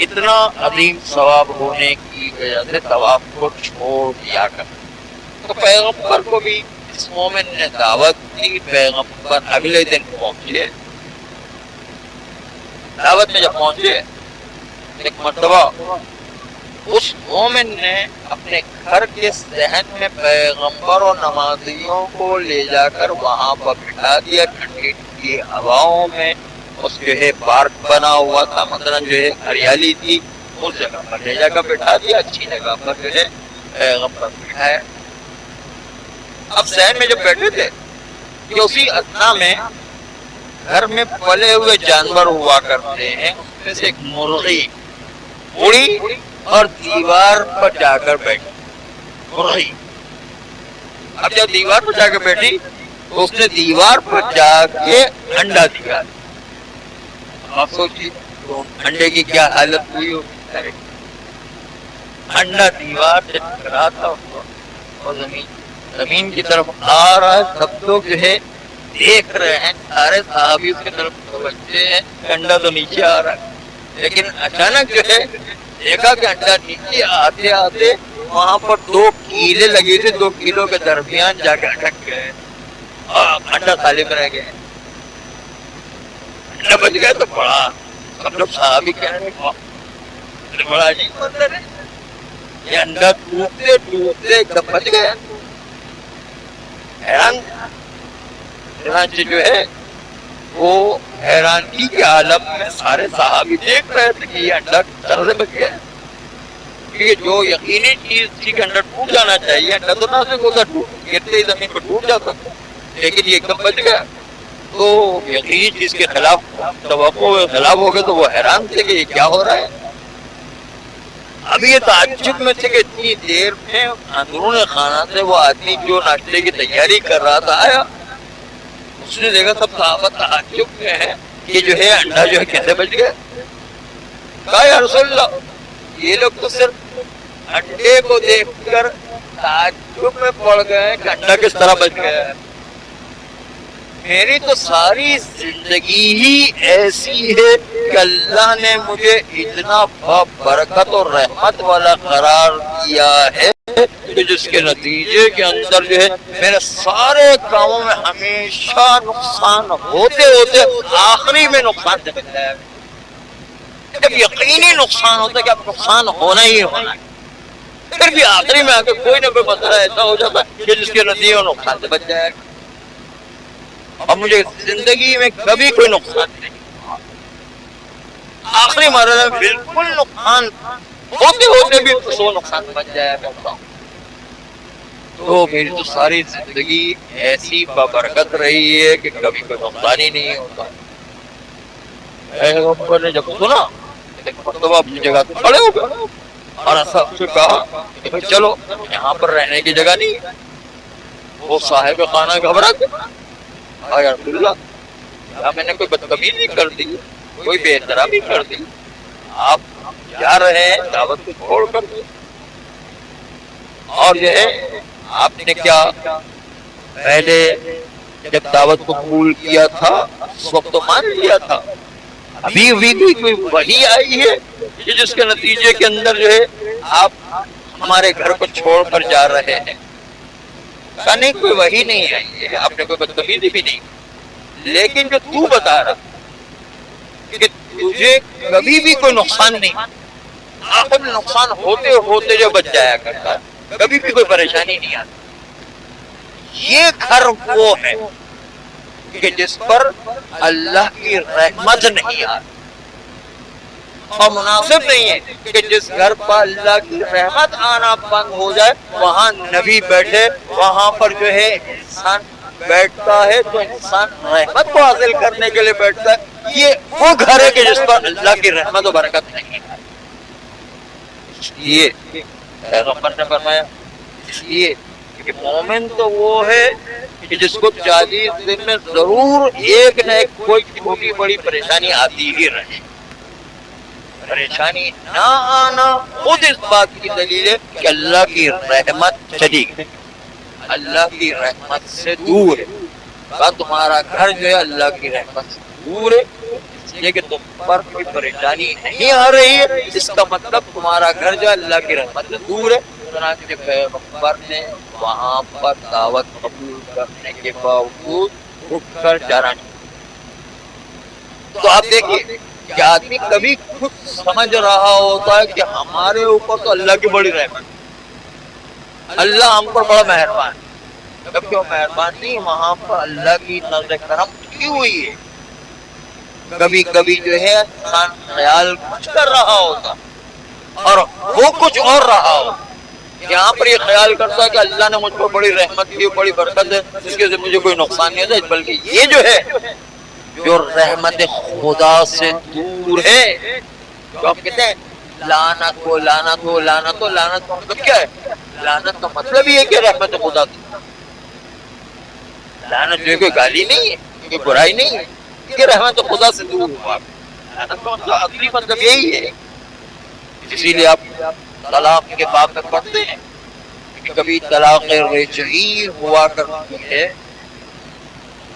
اتنا عظیم ثواب ہونے کی وجہ سے طواف کو چھوڑ دیا کرتے. تو پیغمبر کو بھی اس مومن نے دعوت دی. پیغمبر اگلے دن پہنچے، دعوت میں جب پہنچے ایک مرتبہ اس مومن نے اپنے گھر کے صحن میں پیغمبر اور نمازیوں کو لے جا کر وہاں پر بٹھا دیا. ٹھنڈی ٹھنڈی ہواؤں میں اس جو ہے پارک بنا ہوا تھا، مثلا جو ہے ہریالی تھی، اس جگہ پر لے جا کر بٹھا دیا، اچھی جگہ پر جو ہے پیغمبر بٹھایا. اب صحن میں جب بیٹھے تھے کہ اسی اثنا میں گھر میں پلے ہوئے جانور ہوا کرتے ہیں، اس میں سے ایک مرغی اڑی اور دیوار پر جا کر بیٹھی. مرغی اب جب دیوار پر جا کے بیٹھی تو اس نے دیوار پر جا کے انڈا دیا. آپ سوچیے انڈے کی کیا حالت ہوئی ہوگی. انڈا دیوار سے ٹکرا تھا اور زمین کی طرف آ رہا ہے. سب لوگ جو ہے دیکھ رہے ہیں، سارے صحابی اس کی طرف توجہ ہیں، انڈا تو نیچے آ رہا ہے. لیکن اچانک جو ہے دیکھا کہ انڈا نیچے آتے آتے وہاں پر 2 کیلے لگے تھے، 2 کیلوں کے درمیان جا کے اٹک گئے اور انڈا سالم رہ گئے. انڈا بچ گیا تو بڑا سب لوگ صحابی کہنے لگے بڑا عجیب منظر ہے، یہ انڈا ٹوٹتے ٹوٹتے ایک دم بچ گیا. حیران چنانچہ جو ہے وہ حیرانی کے عالم میں سارے صحابی دیکھ رہے تھے کہ یہ انڈا طرح سے بچ گیا. کیونکہ جو یقینی چیز تھی کہ انڈا ٹوٹ جانا چاہیے، انڈا تو نازک ہوتا، گرتے ہی زمین پر ٹوٹ جاتا، لیکن یہ ایک دم بچ گیا. تو یقینی چیز کے خلاف توقع خلاف ہو گئے تو وہ حیران تھے کہ یہ کیا ہو رہا ہے. اب یہ تعجب میں تھے کہ اتنی دیر میں اندرون خانہ سے وہ آدمی جو ناشتے کی تیاری کر رہا تھا آیا. اس نے دیکھا سب صحابہ تعجب میں ہے کہ جو ہے انڈا جو ہے کیسے بچ گیا. کہا یا رسول اللہ، یہ لوگ تو صرف انڈے کو دیکھ کر تعجب میں پڑ گئے کہ انڈا کس طرح بچ گیا ہے. میری تو ساری زندگی ہی ایسی ہے کہ اللہ نے مجھے اتنا برکت اور رحمت والا قرار دیا ہے کہ جس کے نتیجے کے اندر جو ہے میرے سارے کاموں میں ہمیشہ نقصان ہوتے ہوتے آخری میں نقصان جاتا ہے. جب یقینی نقصان ہوتا ہے کہ اب نقصان ہونا ہی ہونا ہے، پھر بھی آخری میں آ کے کوئی نہ کوئی مسئلہ ایسا ہو جاتا ہے کہ جس کے نتیجے میں نقصان سے بچ جائے گا. اور مجھے زندگی میں کبھی کوئی نقصان نہیں، آخری مرحلے میں بالکل نقصان ہوتے ہوتے بھی وہ نقصان سے بچ جایا کرتا ہوں. تو میری تو ساری زندگی ایسی بابرکت رہی ہے کہ کبھی کوئی نقصان ہی نہیں ہوتا. پیغمبر نے جب سنا ایک مرتبہ اپنی جگہ سے کھڑے ہو گئے اور صاحب سے کہا کہ چلو یہاں پر رہنے کی جگہ نہیں ہے. وہ صاحب خانہ گھبرا گیا، یا رسول اللہ کیا میں نے کوئی بدتمیزی کر دی، کوئی بے احترامی کر دی؟ آپ جا رہے ہیں دعوت کو چھوڑ کر، اور جو ہے آپ نے کیا پہلے جب دعوت کو قبول کیا تھا اس وقت تو مان لیا تھا، ابھی کوئی وحی آئی ہے جس کے نتیجے کے اندر جو ہے آپ ہمارے گھر کو چھوڑ کر جا رہے ہیں؟ کہا نہیں کوئی وحی نہیں آئی ہے، آپ نے کوئی بدتمیزی بھی نہیں، لیکن جو تو بتا رہا کہ تجھے کبھی بھی کوئی نقصان نہیں، آخر میں نقصان ہوتے ہوتے جو بچ جایا کرتا، کبھی بھی کوئی پریشانی نہیں آتی. یہ گھر وہ ہے کہ جس پر اللہ کی رحمت نہیں آتی، اور مناسب نہیں ہے کہ جس گھر پر اللہ کی رحمت آنا بند ہو جائے وہاں نبی بیٹھے، وہاں پر جو ہے انسان بیٹھتا ہے تو انسان رحمت کو حاصل کرنے کے لیے بیٹھتا ہے. یہ وہ گھر ہے کہ جس پر اللہ کی رحمت و برکت نہیں ہے. اس لیے پیغمبر نے فرمایا اس لیے کہ مومن تو وہ ہے کہ جس کو 40 دن میں ضرور ایک نہ ایک کوئی چھوٹی بڑی پریشانی آتی ہی رہے. پریشانی نہ آنا خود اس بات کی دلیل ہے کہ اللہ کی رحمت چلی گئی، اللہ کی رحمت سے دور ہے. تمہارا گھر جو ہے اللہ کی رحمت سے دور ہے، اس لیے کہ تم پر کوئی پریشانی نہیں آ رہی ہے، اس کا مطلب تمہارا گھر جو ہے اللہ کی رحمت سے دور ہے. چنانچہ پیغمبر نے وہاں پر دعوت قبول کرنے کے باوجود اٹھ کر جانا. تو آپ دیکھیے کہ آدمی کبھی خود سمجھ رہا ہوتا ہے کہ ہمارے اوپر تو اللہ کی بڑی رحمت، اللہ ہم پر بڑا مہربان ہے، جب کہ وہ مہربان نہیں، وہاں پر اللہ کی نظر کرم کی ہوئی ہے. کبھی کبھی جو ہے انسان خیال کچھ کر رہا ہوتا اور وہ کچھ اور رہا ہو. یہاں پر یہ خیال کرتا ہے کہ اللہ نے مجھ پر بڑی رحمت کی، بڑی برکت ہے، جس کے سے مجھے کوئی نقصان نہیں ہوتا، بلکہ یہ جو ہے جو رحمت خدا سے دور ہے، جو آپ کہتے ہیں لعنت ہو لعنت ہو لعنت ہو، لعنت کا مطلب کیا ہے؟ لعنت کا مطلب یہ ہے کہ رحمت خدا کی لعنت جو کوئی گالی نہیں ہے، کوئی برائی نہیں ہے کہ رحمت خدا سے دور ہوا. لعنت کا مطلب اصلی مطلب یہی ہے. اسی لیے آپ طلاق کے باب میں پڑھتے ہیں کہ کبھی طلاق رجعی ہوا کرتی ہے،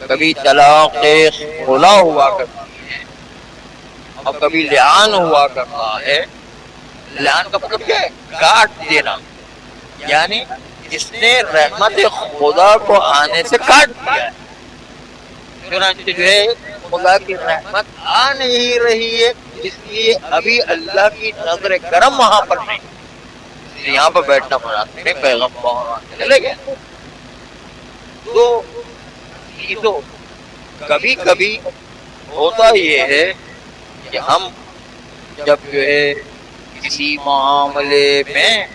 کبھی طلاق خلا ہوا کرتی ہے، اور کبھی لعان ہوا کرتا ہے. لعان کا مطلب کیا ہے؟ کاٹ دینا، یعنی اس نے رحمت خدا کو آنے سے کاٹ دیا ہے. چنانچہ جو ہے خدا کی رحمت آ نہیں رہی ہے، اس لیے ابھی اللہ کی نظر کرم وہاں پر نہیں. یہاں پر بیٹھنا مناسب نہیں، پیغمبر چلے گئے. تو کبھی کبھی ہوتا یہ ہے کہ ہم جب جو ہے کسی معاملے میں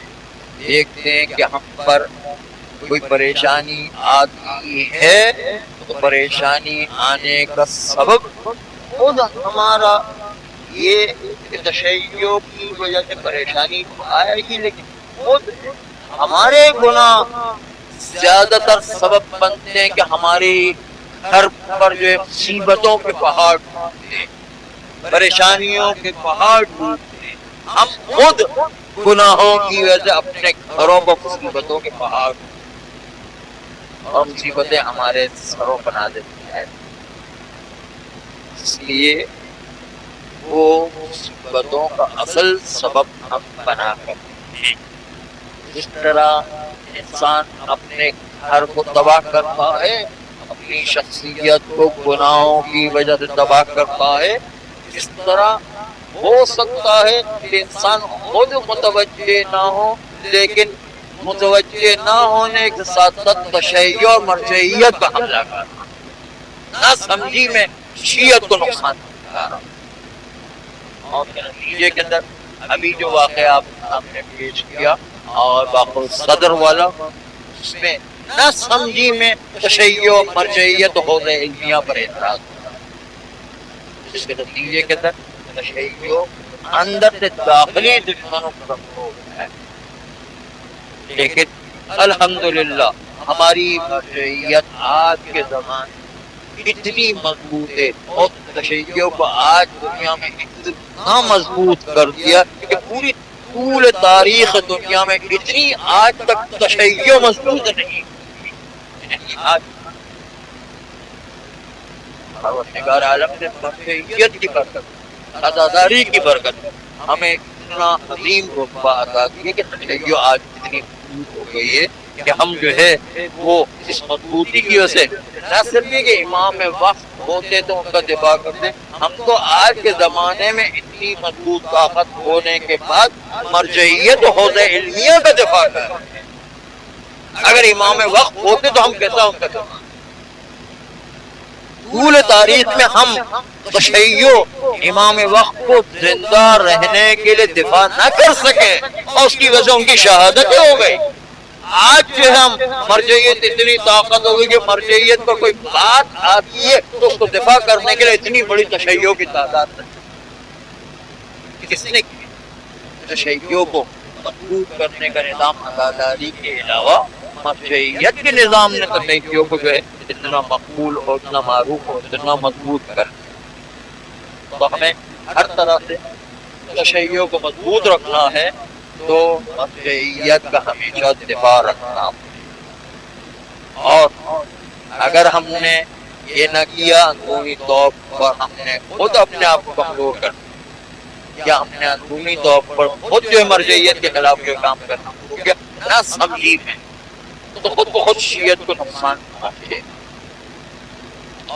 دیکھتے ہیں کہ ہم پر کوئی پریشانی آتی ہے تو پریشانی آنے کا سبب خود ہمارا یہ تشیع کی وجہ سے پریشانی آئے گی، لیکن خود ہمارے گناہ زیادہ تر سبب بنتے ہیں کہ ہماری گھر پر جو مصیبتوں کے پہاڑ ٹوٹتے ہیں، پریشانیوں کے پہاڑ ٹوٹتے ہیں. ہم خود گناہوں کی وجہ سے اپنے گھروں پر مصیبتوں کے پہاڑ اور مصیبتیں ہمارے سروں بنا دیتے ہیں. ہے، اس لیے وہ مصیبتوں کا اصل سبب ہم بنا کرتے ہیں۔ جس طرح انسان اپنے گھر کو تباہ کرتا ہے، اپنی شخصیت کو گناہوں کی وجہ سے تباہ کرتا ہے، اس طرح ہو سکتا ہے کہ انسان خود متوجہ نہ ہو، لیکن متوجہ نہ ہونے کے ساتھ ساتھ تشیع اور مرجعیت کا حملہ کرنا، نہ سمجھی میں شیعت کو نقصان پہنچانا۔ اور نتیجے کے اندر ابھی جو واقعہ آپ نے پیش کیا اور باقی صدر والا، اس میں نہ سمجھی میں تشیع و مرجعیت حوض علمیہ پر اعتراض ہوتا ہے، جس کے نتیجے کے اندر تشیع اندر سے داخلی دشمنوں کا ہے۔ لیکن الحمدللہ ہماری مرجعیت آج کے زمانے اتنی مضبوط ہے اور تشیع کو آج دنیا میں اتنا مضبوط کر دیا کہ پوری طول تاریخ دنیا میں اتنی آج تک تشیع مضبوط نہیں۔ آج پروردگار عالم نے مرجعیت کی برکت، عزاداری کی برکت ہمیں اتنا عظیم رتبہ عطا کیا کہ تشیع آج اتنی مضبوط ہو گئی ہے کہ ہم جو ہے وہ اس مضبوطی کی وجہ سے نہ صرف یہ کہ امام وقت ہوتے تو ان کا دفاع کرتے، ہم تو آج کے زمانے میں اتنی مضبوط طاقت ہونے کے بعد مرجعیت حوض علمیہ کا دفاع کرتے ہیں۔ اگر امام وقت ہوتے تو ہم کیسا ان کا دفاع؟ طول تاریخ میں ہم تشیع امام وقت کو زندہ رہنے کے لیے دفاع نہ کر سکے اور اس کی وجہ سے ان کی شہادت ہو گئی۔ آج جو ہم مرجعیت اتنی طاقت ہو گئی کہ مرجعیت پر کوئی بات آتی ہے تو اس کو دفاع کرنے کے لیے اتنی بڑی تشیع کی تعداد کس نے کی؟ تشیع کو مضبوط کرنے کا نظام عزاداری کے علاوہ مرجعیت کے نظام نے تشیع کو جو ہے اتنا مقبول اور اتنا معروف اور اتنا مضبوط کر دیا۔ تو ہمیں ہر طرح سے تشیع کو مضبوط رکھنا ہے تو مرجعیت کا ہمیشہ دفاع رکھنا، اور اگر ہم نے یہ نہ کیا اندرونی طور پر ہم نے خود اپنے آپ کو کمزور کر دیا، یا ہم نے اندرونی طور پر خود جو مرجعیت کے خلاف جو کام کرنا ہو گیا نہ سمجھی میں، تو خود بخود شیعت کو نقصان پہنچے۔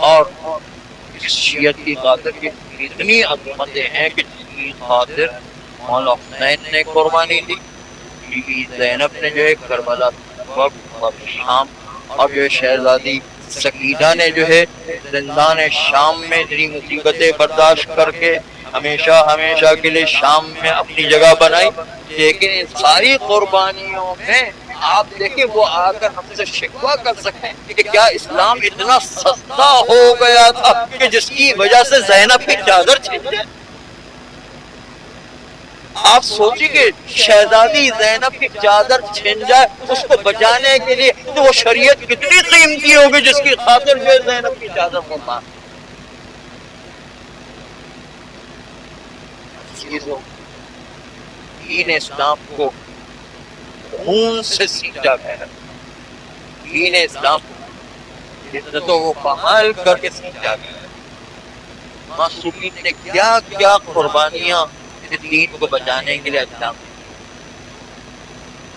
اور اس شیعت کی خاطر کی اتنی عظمتیں ہیں کہ جس کی خاطر مولا حسین نے قربانی دی، بی بی زینب نے جو ہے کربلا اور شام، اور جو شہزادی سکینہ نے جو ہے زندان شام میں اتنی مصیبتیں برداشت کر کے ہمیشہ ہمیشہ کے لیے شام میں اپنی جگہ بنائی۔ لیکن ان ساری قربانیوں میں آپ دیکھیں وہ آ کر ہم سے شکوہ کر سکیں کہ کیا اسلام اتنا سستا ہو گیا تھا کہ جس کی وجہ سے زینب کی چادر چھن جائے؟ آپ سوچیں کہ شہزادی زینب کی چادر چھن جائے اس کو بچانے کے لیے تو وہ شریعت کتنی قیمتی ہوگی جس کی خاطر جو زینب کی چادر قربان۔ دین اسلام کو خون سے سینچا گیا، دین اسلام کو عزتوں کو کمال کر کے سینچا گیا۔ معصومین نے کیا کیا قربانیاں دین کو بچانے کے لیے انجام دی۔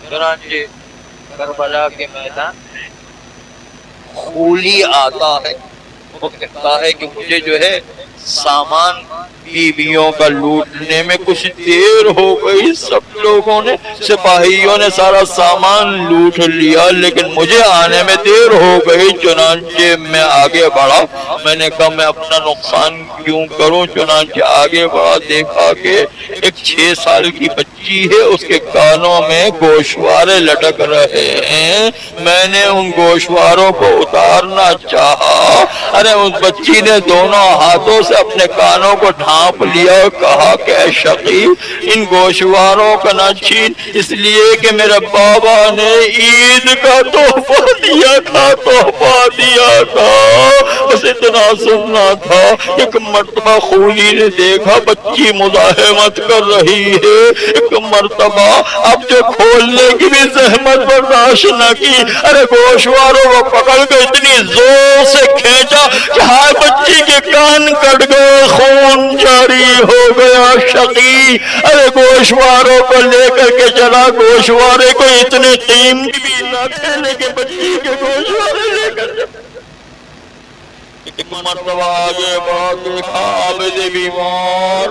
چنانچہ کربلا کے میدان میں خولی آتا ہے، وہ کہتا ہے کہ مجھے جو ہے سامان بیویوں کا لوٹنے میں کچھ دیر ہو گئی، سب لوگوں نے سپاہیوں نے سارا سامان لوٹ لیا لیکن مجھے آنے میں دیر ہو گئی۔ چنانچہ میں آگے بڑھا، میں نے کہا میں اپنا نقصان کیوں کروں، چنانچہ آگے بڑھا، دیکھا کہ ایک 6 سال کی بچی ہے، اس کے کانوں میں گوشوارے لٹک رہے ہیں۔ میں نے ان گوشواروں کو اتارنا چاہا، ارے اس بچی نے دونوں ہاتھوں سے اپنے کانوں کو ڈھانپ ناپ لیا، کہا کہ اے شقی ان گوشواروں کا نہ چھین، اس لیے کہ میرے بابا نے عید کا تحفہ دیا تھا، بس اتنا سننا تھا۔ ایک مرتبہ خولی نے دیکھا بچی مزاحمت کر رہی ہے، ایک مرتبہ اب جو کھولنے کی بھی زحمت برداشت نہ کی، ارے گوشواروں کو پکڑ کے اتنی زور سے کھینچا کہ ہائے بچی کے کان کٹ گئے، خون جاری ہو گیا۔ شقی ارے گوشواروں کو لے کر کے چلا، گوشوارے کو اتنے قیمتی بھی نہ تھے لیکن بچی کے گوشوارے لے کر ایک مرتبہ آگے بڑھا، دیکھا عابد بیمار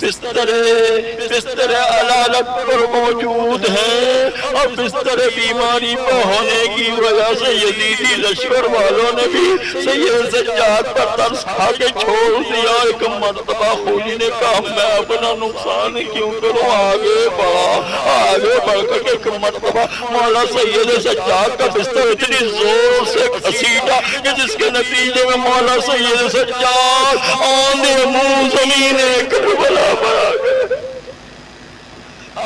بستر علالت پر موجود ہیں، اور بستر بیماری پر ہونے کی وجہ سے یزیدی لشکر والوں نے بھی سید سجاد پر ترس کھا کے چھوڑ دیا۔ ایک مرتبہ خولی نے کہا میں اپنا نقصان کیوں کروں، آگے بڑھ کر کے ایک مرتبہ مولا سید سجاد کا بستر اتنی زور سے گھسیٹا کہ جس کے نتیجے میں مولا سید سجاد آندھے منہ زمین کربلا پر آ گئے۔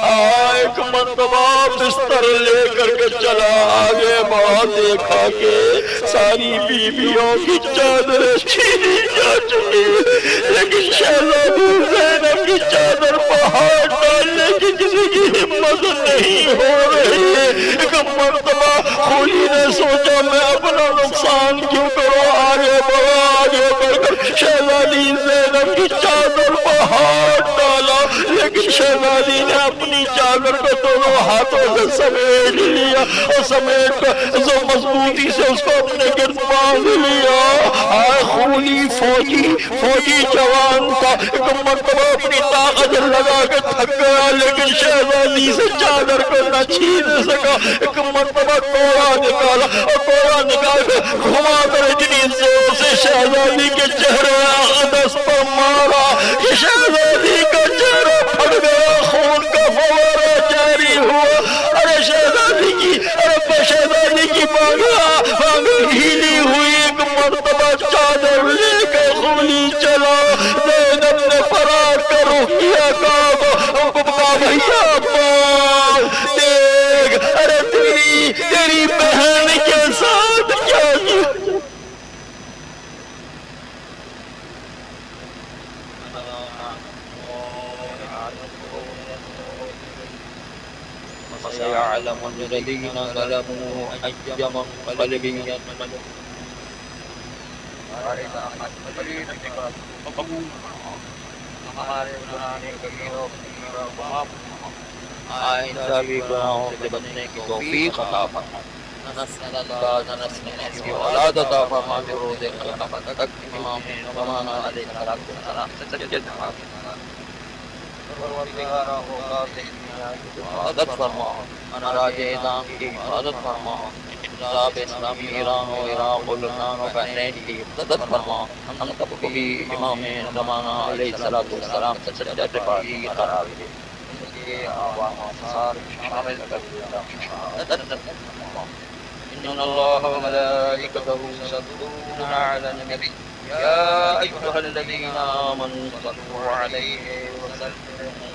ایک مرتبہ بستر لے کر کے چلا، آگے بڑھا، دیکھا کہ ساری بیویوں کی چادریں چھینی جا چکی، لیکن شہزادی زینب کی چادر پر ہاتھ ڈالنے کی کسی کی ہمت نہیں ہو رہی۔ ایک مرتبہ خولی نے سوچا میں اپنا نقصان کیوں کروں، آگے بڑھ کر شہزادی زینب کی چادر پر ہاتھ ڈالا، لیکن شہزادی نے اپنی چادر کو دونوں ہاتھوں سے سمیٹ لیا، اور سمیٹ کر مضبوطی سے اس کو اپنے گرد باندھ لیا۔ آئے خولی فوجی جوان تھا، ایک مرتبہ اپنی طاقت لگا کے تھک گیا، لیکن شہزادی سے چادر کو نہ چھین سکا۔ ایک مرتبہ کوڑا نکالا، اور کوڑا نکال کے گھما کر اتنی زور سے شہزادی کے چہرے اقدس پر مارا کہ شہزادی کا چہرہ پھٹ گیا، خون کا فوارہ جاری ہوا۔ ارے شہزادی کی بانگل ہیلی ہوئی۔ ایک مرتبہ چادر لے کے خولی چلا، زینب نے فرار کر رخ کیا کعبہ بھیا پاس دیکھ، ارے تیری بہن کے ساتھ کیا کیا۔ سيعلم الذين ظلموا أي منقلب ينقلبون آئندہ بھی گناہوں سے بچنے کی توفیق عطا فرما، نسأل اللہ نسل کی اولاد عطا فرما، بروز قیامت تک امام زمانہ علیہ السلام سے سجدہ حفاظت فرما، راج اعظام کی حفاظت فرما، انقلاب اسلامی ایران و عراق و لبنان و بحرین کی حفاظت فرما، ہم سب کو بھی امام زمانہ علیہ السلام سے سجدہ پاکی قرار دے، ان کے آباء و اصحاب شامل کر دیا۔ ان اللہ و ملائکتہ یصلون علی النبی یا ایھا الذین آمنوا صلوا علیہ وسلموا